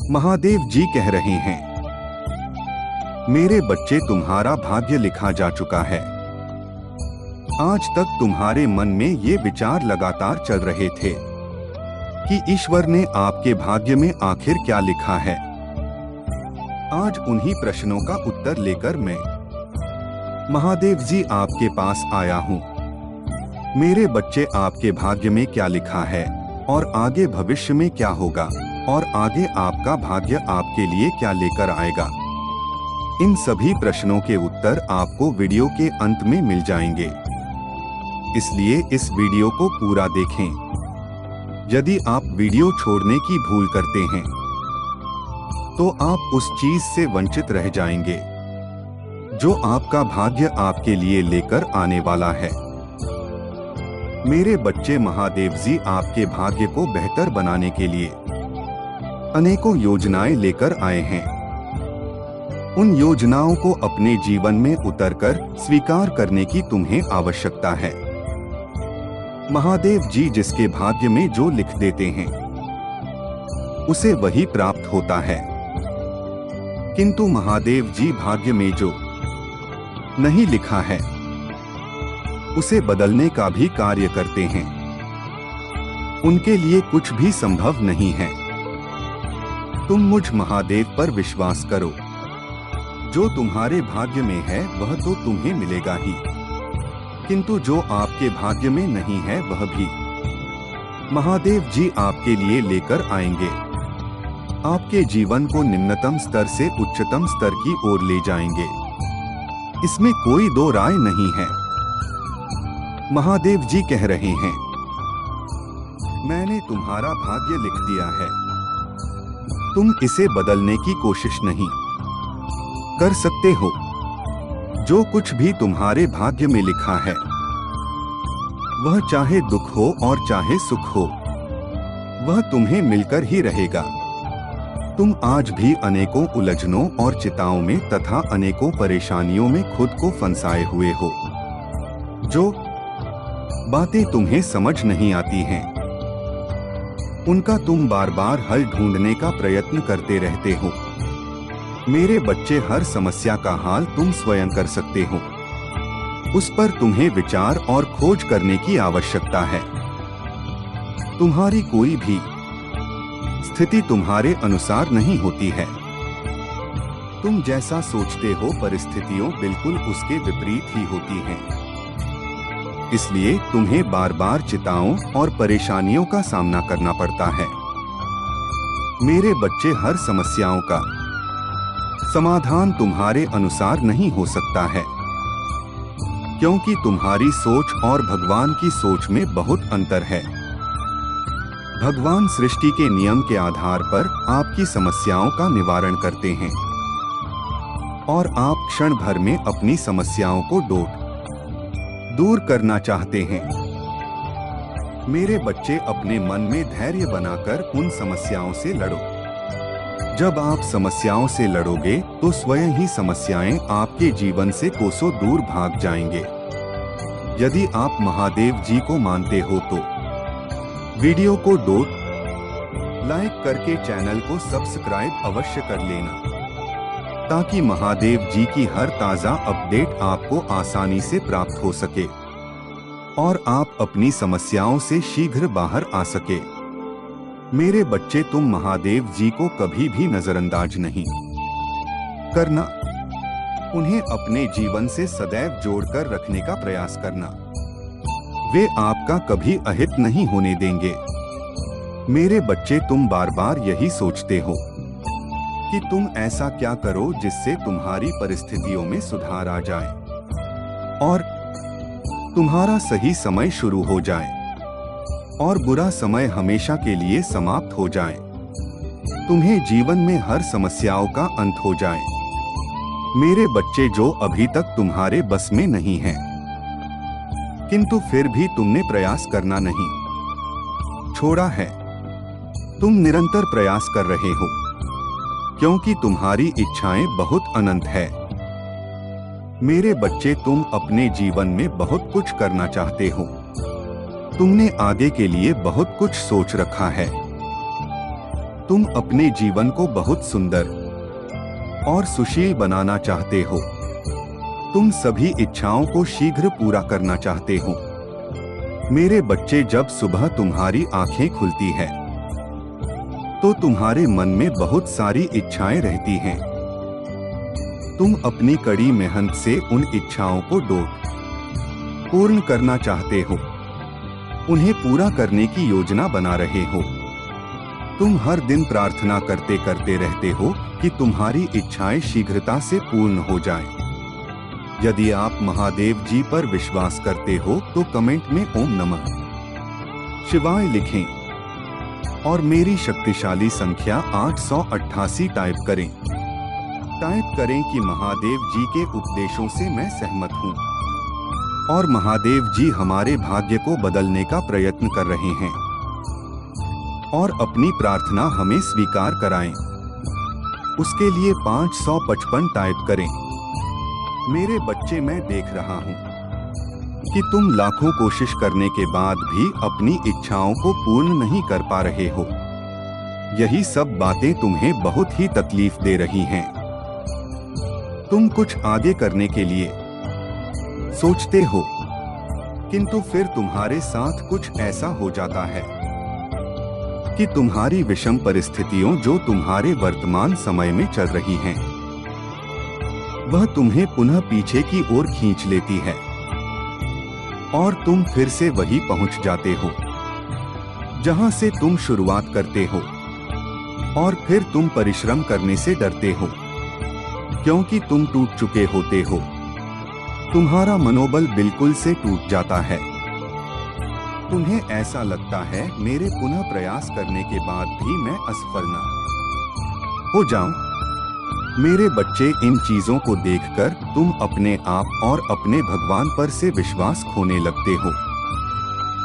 महादेव जी कह रहे हैं, मेरे बच्चे, तुम्हारा भाग्य लिखा जा चुका है। आज तक तुम्हारे मन में ये विचार लगातार चल रहे थे कि ईश्वर ने आपके भाग्य में आखिर क्या लिखा है। आज उन्हीं प्रश्नों का उत्तर लेकर मैं महादेव जी आपके पास आया हूँ। मेरे बच्चे, आपके भाग्य में क्या लिखा है और आगे भविष्य में क्या होगा और आगे आपका भाग्य आपके लिए क्या लेकर आएगा, इन सभी प्रश्नों के उत्तर आपको वीडियो के अंत में मिल जाएंगे। इसलिए इस वीडियो को पूरा देखें। यदि आप वीडियो छोड़ने की भूल करते हैं तो आप उस चीज से वंचित रह जाएंगे जो आपका भाग्य आपके लिए लेकर आने वाला है। मेरे बच्चे, महादेव जी आपके भाग्य को बेहतर बनाने के लिए अनेकों योजनाएं लेकर आए हैं। उन योजनाओं को अपने जीवन में उतरकर स्वीकार करने की तुम्हें आवश्यकता है। महादेव जी जिसके भाग्य में जो लिख देते हैं उसे वही प्राप्त होता है, किंतु महादेव जी भाग्य में जो नहीं लिखा है उसे बदलने का भी कार्य करते हैं। उनके लिए कुछ भी संभव नहीं है। तुम मुझ महादेव पर विश्वास करो। जो तुम्हारे भाग्य में है वह तो तुम्हें मिलेगा ही, किंतु जो आपके भाग्य में नहीं है वह भी महादेव जी आपके लिए लेकर आएंगे। आपके जीवन को निम्नतम स्तर से उच्चतम स्तर की ओर ले जाएंगे। इसमें कोई दो राय नहीं है। महादेव जी कह रहे हैं, मैंने तुम्हारा भाग्य लिख दिया है। तुम इसे बदलने की कोशिश नहीं कर सकते हो। जो कुछ भी तुम्हारे भाग्य में लिखा है वह चाहे दुख हो और चाहे सुख हो वह तुम्हें मिलकर ही रहेगा। तुम आज भी अनेकों उलझनों और चिंताओं में तथा अनेकों परेशानियों में खुद को फंसाए हुए हो। जो बातें तुम्हें समझ नहीं आती हैं उनका तुम बार बार हल ढूंढने का प्रयत्न करते रहते हो। मेरे बच्चे, हर समस्या का हल तुम स्वयं कर सकते हो। उस पर तुम्हें विचार और खोज करने की आवश्यकता है। तुम्हारी कोई भी स्थिति तुम्हारे अनुसार नहीं होती है। तुम जैसा सोचते हो परिस्थितियां बिल्कुल उसके विपरीत ही होती हैं। इसलिए तुम्हें बार बार चिंताओं और परेशानियों का सामना करना पड़ता है। मेरे बच्चे, हर समस्याओं का समाधान तुम्हारे अनुसार नहीं हो सकता है, क्योंकि तुम्हारी सोच और भगवान की सोच में बहुत अंतर है। भगवान सृष्टि के नियम के आधार पर आपकी समस्याओं का निवारण करते हैं और आप क्षण भर में अपनी समस्याओं को दूर करना चाहते हैं। मेरे बच्चे, अपने मन में धैर्य बनाकर उन समस्याओं से लड़ो। जब आप समस्याओं से लड़ोगे तो स्वयं ही समस्याएं आपके जीवन से कोसों दूर भाग जाएंगे। यदि आप महादेव जी को मानते हो तो वीडियो को लाइक करके चैनल को सब्सक्राइब अवश्य कर लेना, ताकि महादेव जी की हर ताज़ा अपडेट आपको आसानी से प्राप्त हो सके और आप अपनी समस्याओं से शीघ्र बाहर आ सके। मेरे बच्चे, तुम महादेव जी को कभी भी नजरअंदाज नहीं करना। उन्हें अपने जीवन से सदैव जोड़कर रखने का प्रयास करना। वे आपका कभी अहित नहीं होने देंगे। मेरे बच्चे, तुम बार बार यही सोचते हो कि तुम ऐसा क्या करो जिससे तुम्हारी परिस्थितियों में सुधार आ जाए और तुम्हारा सही समय शुरू हो जाए और बुरा समय हमेशा के लिए समाप्त हो जाए। तुम्हें जीवन में हर समस्याओं का अंत हो जाए। मेरे बच्चे, जो अभी तक तुम्हारे बस में नहीं है, किंतु फिर भी तुमने प्रयास करना नहीं छोड़ा है। तुम निरंतर प्रयास कर रहे हो, क्योंकि तुम्हारी इच्छाएं बहुत अनंत है। मेरे बच्चे, तुम अपने जीवन में बहुत कुछ करना चाहते हो। तुमने आगे के लिए बहुत कुछ सोच रखा है। तुम अपने जीवन को बहुत सुंदर और सुशील बनाना चाहते हो। तुम सभी इच्छाओं को शीघ्र पूरा करना चाहते हो। मेरे बच्चे, जब सुबह तुम्हारी आंखें खुलती है तो तुम्हारे मन में बहुत सारी इच्छाएं रहती हैं। तुम अपनी कड़ी मेहनत से उन इच्छाओं को पूर्ण करना चाहते हो, उन्हें पूरा करने की योजना बना रहे हो। तुम हर दिन प्रार्थना करते करते रहते हो कि तुम्हारी इच्छाएं शीघ्रता से पूर्ण हो जाएं। यदि आप महादेव जी पर विश्वास करते हो तो कमेंट में ओम नमः शिवाय लिखें और मेरी शक्तिशाली संख्या 888 टाइप करें। टाइप करें कि महादेव जी के उपदेशों से मैं सहमत हूँ और महादेव जी हमारे भाग्य को बदलने का प्रयत्न कर रहे हैं और अपनी प्रार्थना हमें स्वीकार कराएं। उसके लिए 555 टाइप करें। मेरे बच्चे, मैं देख रहा हूँ कि तुम लाखों कोशिश करने के बाद भी अपनी इच्छाओं को पूर्ण नहीं कर पा रहे हो। यही सब बातें तुम्हें बहुत ही तकलीफ दे रही हैं। तुम कुछ आगे करने के लिए सोचते हो, किंतु फिर तुम्हारे साथ कुछ ऐसा हो जाता है कि तुम्हारी विषम परिस्थितियों जो तुम्हारे वर्तमान समय में चल रही हैं, वह तुम्हें पुनः पीछे की ओर खींच लेती है और तुम फिर से वही पहुंच जाते हो जहां से तुम शुरुआत करते हो। और फिर तुम परिश्रम करने से डरते हो क्योंकि तुम टूट चुके होते हो। तुम्हारा मनोबल बिल्कुल से टूट जाता है। तुम्हें ऐसा लगता है, मेरे पुनः प्रयास करने के बाद भी मैं असफल न हो जाऊं। मेरे बच्चे, इन चीजों को देखकर तुम अपने आप और अपने भगवान पर से विश्वास खोने लगते हो।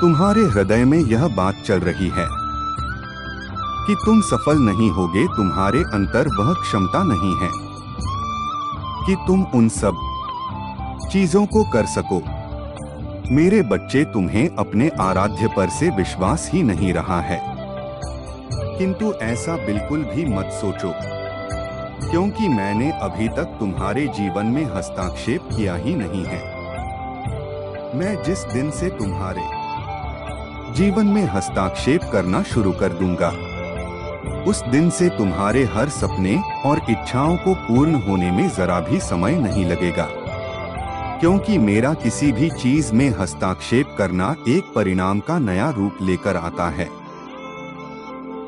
तुम्हारे हृदय में यह बात चल रही है कि तुम सफल नहीं होगे। तुम्हारे अंतर वह क्षमता नहीं है कि तुम उन सब चीजों को कर सको। मेरे बच्चे, तुम्हें अपने आराध्य पर से विश्वास ही नहीं रहा है। किंतु ऐसा बिल्कुल भी मत सोचो, क्योंकि मैंने अभी तक तुम्हारे जीवन में हस्तक्षेप किया ही नहीं है। मैं जिस दिन से तुम्हारे जीवन में हस्तक्षेप करना शुरू कर दूंगा, उस दिन से तुम्हारे हर सपने और इच्छाओं को पूर्ण होने में जरा भी समय नहीं लगेगा। क्योंकि मेरा किसी भी चीज में हस्तक्षेप करना एक परिणाम का नया रूप लेकर आता है,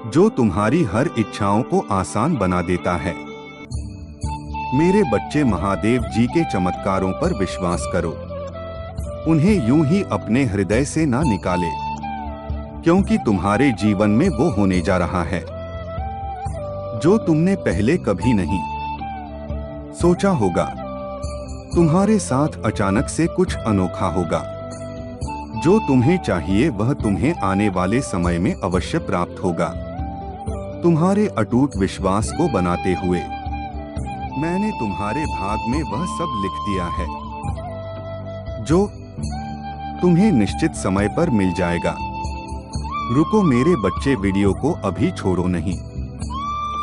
जो तुम्हारी हर इच्छाओं को आसान बना देता है। मेरे बच्चे, महादेव जी के चमत्कारों पर विश्वास करो। उन्हें यूं ही अपने हृदय से ना निकाले, क्योंकि तुम्हारे जीवन में वो होने जा रहा है जो तुमने पहले कभी नहीं सोचा होगा। तुम्हारे साथ अचानक से कुछ अनोखा होगा। जो तुम्हें चाहिए वह तुम्हें आने वाले समय में अवश्य प्राप्त होगा। तुम्हारे अटूट विश्वास को बनाते हुए मैंने तुम्हारे भाग में वह सब लिख दिया है जो तुम्हें निश्चित समय पर मिल जाएगा। रुको मेरे बच्चे, वीडियो को अभी छोड़ो नहीं,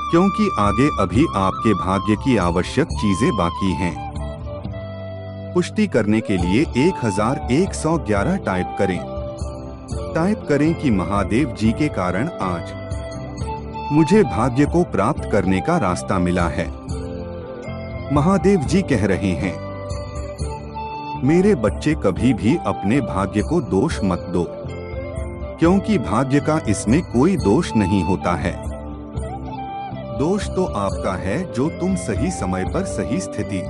क्योंकि आगे अभी आपके भाग्य की आवश्यक चीजें बाकी हैं। पुष्टि करने के लिए 1111 टाइप करें। टाइप करें कि महादेव जी के कारण आज मुझे भाग्य को प्राप्त करने का रास्ता मिला है। महादेव जी कह रहे हैं, मेरे बच्चे, कभी भी अपने भाग्य को दोष मत दो, क्योंकि भाग्य का इसमें कोई दोष नहीं होता है। दोष तो आपका है जो तुम सही समय पर सही स्थिति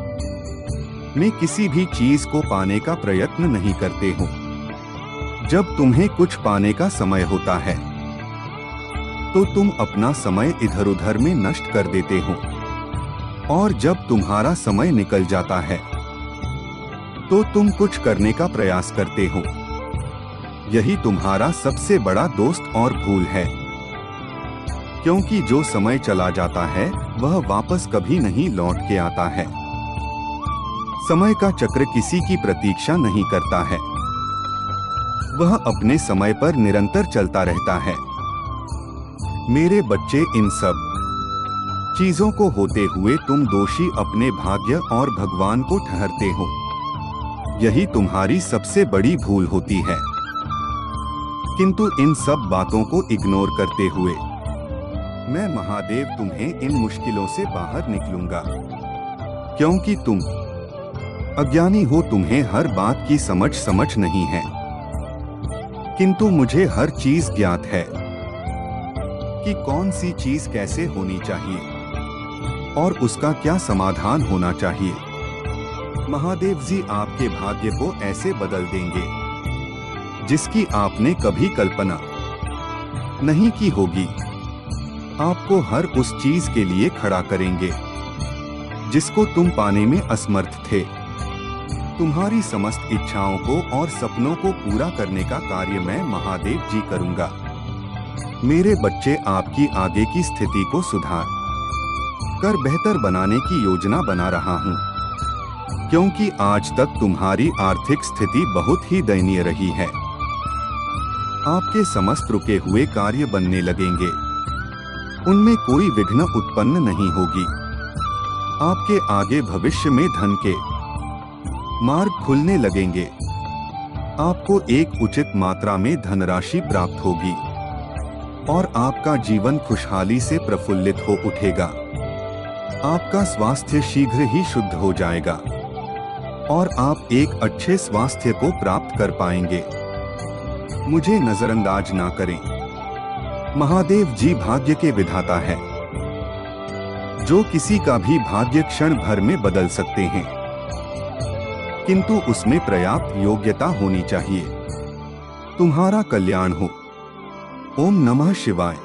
में किसी भी चीज को पाने का प्रयत्न नहीं करते हो। जब तुम्हें कुछ पाने का समय होता है तो तुम अपना समय इधर उधर में नष्ट कर देते हो, और जब तुम्हारा समय निकल जाता है तो तुम कुछ करने का प्रयास करते हो। यही तुम्हारा सबसे बड़ा दोस्त और भूल है, क्योंकि जो समय चला जाता है वह वापस कभी नहीं लौट के आता है। समय का चक्र किसी की प्रतीक्षा नहीं करता है, वह अपने समय पर निरंतर चलता रहता है। मेरे बच्चे, इन सब चीजों को होते हुए तुम दोषी अपने भाग्य और भगवान को ठहरते हो। यही तुम्हारी सबसे बड़ी भूल होती है। किंतु इन सब बातों को इग्नोर करते हुए मैं महादेव तुम्हें इन मुश्किलों से बाहर निकलूंगा। क्योंकि तुम अज्ञानी हो, तुम्हें हर बात की समझ नहीं है। किंतु मुझे हर चीज ज्ञात है कि कौन सी चीज कैसे होनी चाहिए और उसका क्या समाधान होना चाहिए। महादेव जी आपके भाग्य को ऐसे बदल देंगे जिसकी आपने कभी कल्पना नहीं की होगी। आपको हर उस चीज के लिए खड़ा करेंगे जिसको तुम पाने में असमर्थ थे। तुम्हारी समस्त इच्छाओं को और सपनों को पूरा करने का कार्य मैं महादेव जी करूंगा। मेरे बच्चे, आपकी आगे की स्थिति को सुधार कर बेहतर बनाने की योजना बना रहा हूं, क्योंकि आज तक तुम्हारी आर्थिक स्थिति बहुत ही दयनीय रही है। आपके समस्त रुके हुए कार्य बनने लगेंगे, उनमें कोई विघ्न उत्पन्न नहीं होगी। आपके आगे भविष्य में धन के मार्ग खुलने लगेंगे। आपको एक उचित मात्रा में धनराशि प्राप्त होगी और आपका जीवन खुशहाली से प्रफुल्लित हो उठेगा। आपका स्वास्थ्य शीघ्र ही शुद्ध हो जाएगा और आप एक अच्छे स्वास्थ्य को प्राप्त कर पाएंगे। मुझे नजरअंदाज ना करें। महादेव जी भाग्य के विधाता है, जो किसी का भी भाग्य क्षण भर में बदल सकते हैं, किंतु उसमें पर्याप्त योग्यता होनी चाहिए। तुम्हारा कल्याण हो। ओम नमः शिवाय।